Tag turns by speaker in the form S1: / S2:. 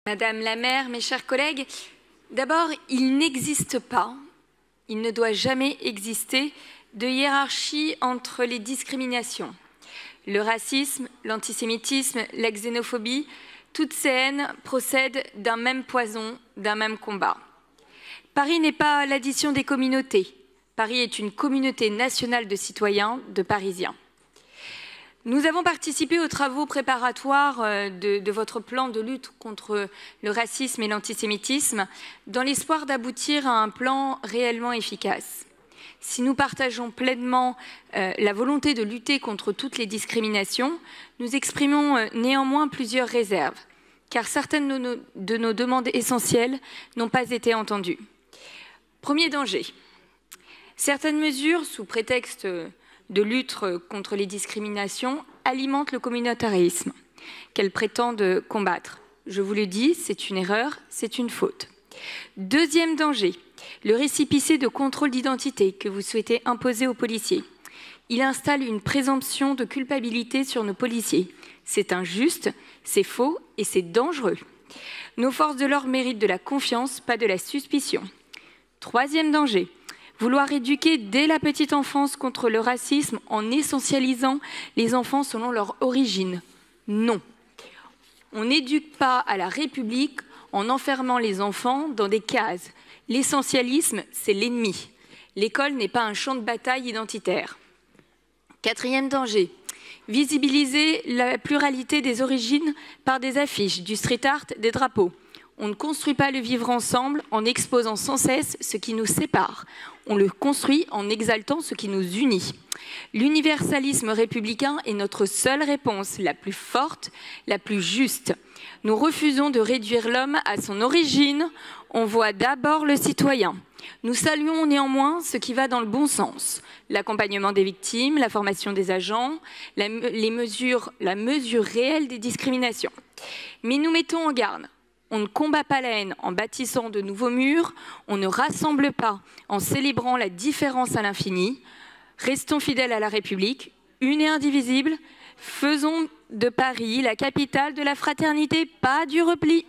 S1: Madame la maire, mes chers collègues, d'abord, il n'existe pas, il ne doit jamais exister de hiérarchie entre les discriminations. Le racisme, l'antisémitisme, la xénophobie, toutes ces haines procèdent d'un même poison, d'un même combat. Paris n'est pas l'addition des communautés. Paris est une communauté nationale de citoyens, de Parisiens. Nous avons participé aux travaux préparatoires de votre plan de lutte contre le racisme et l'antisémitisme dans l'espoir d'aboutir à un plan réellement efficace. Si nous partageons pleinement la volonté de lutter contre toutes les discriminations, nous exprimons néanmoins plusieurs réserves, car certaines de nos demandes essentielles n'ont pas été entendues. Premier danger. Certaines mesures, sous prétexte de lutte contre les discriminations, alimentent le communautarisme qu'elles prétendent combattre. Je vous le dis, c'est une erreur, c'est une faute. Deuxième danger, le récépissé de contrôle d'identité que vous souhaitez imposer aux policiers. Il installe une présomption de culpabilité sur nos policiers. C'est injuste, c'est faux et c'est dangereux. Nos forces de l'ordre méritent de la confiance, pas de la suspicion. Troisième danger, vouloir éduquer dès la petite enfance contre le racisme en essentialisant les enfants selon leur origine. Non. On n'éduque pas à la République en enfermant les enfants dans des cases. L'essentialisme, c'est l'ennemi. L'école n'est pas un champ de bataille identitaire. Quatrième danger, visibiliser la pluralité des origines par des affiches, du street art, des drapeaux. On ne construit pas le vivre ensemble en exposant sans cesse ce qui nous sépare. On le construit en exaltant ce qui nous unit. L'universalisme républicain est notre seule réponse, la plus forte, la plus juste. Nous refusons de réduire l'homme à son origine. On voit d'abord le citoyen. Nous saluons néanmoins ce qui va dans le bon sens. L'accompagnement des victimes, la formation des agents, la mesure réelle des discriminations. Mais nous mettons en garde. On ne combat pas la haine en bâtissant de nouveaux murs, on ne rassemble pas en célébrant la différence à l'infini. Restons fidèles à la République, une et indivisible. Faisons de Paris la capitale de la fraternité, pas du repli.